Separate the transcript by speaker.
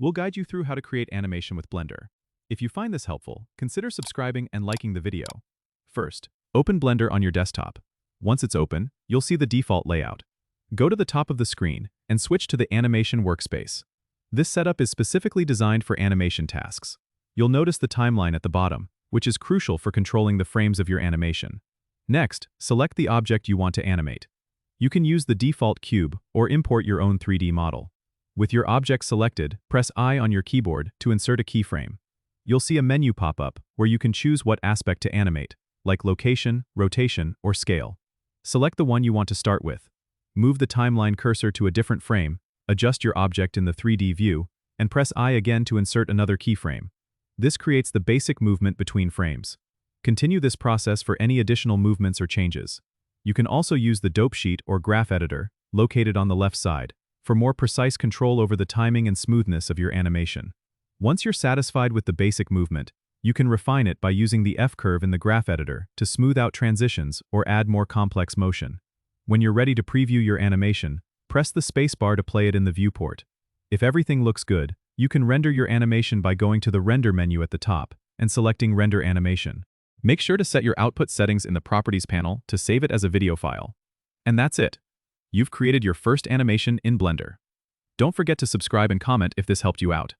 Speaker 1: We'll guide you through how to create animation with Blender. If you find this helpful, consider subscribing and liking the video. First, open Blender on your desktop. Once it's open, you'll see the default layout. Go to the top of the screen and switch to the animation workspace. This setup is specifically designed for animation tasks. You'll notice the timeline at the bottom, which is crucial for controlling the frames of your animation. Next, select the object you want to animate. You can use the default cube or import your own 3D model. With your object selected, press I on your keyboard to insert a keyframe. You'll see a menu pop up where you can choose what aspect to animate, like location, rotation, or scale. Select the one you want to start with. Move the timeline cursor to a different frame, adjust your object in the 3D view, and press I again to insert another keyframe. This creates the basic movement between frames. Continue this process for any additional movements or changes. You can also use the dope sheet or graph editor, located on the left side, for more precise control over the timing and smoothness of your animation. Once you're satisfied with the basic movement, you can refine it by using the F-curve in the graph editor to smooth out transitions or add more complex motion. When you're ready to preview your animation, press the spacebar to play it in the viewport. If everything looks good, you can render your animation by going to the Render menu at the top and selecting Render Animation. Make sure to set your output settings in the Properties panel to save it as a video file. And that's it. You've created your first animation in Blender. Don't forget to subscribe and comment if this helped you out.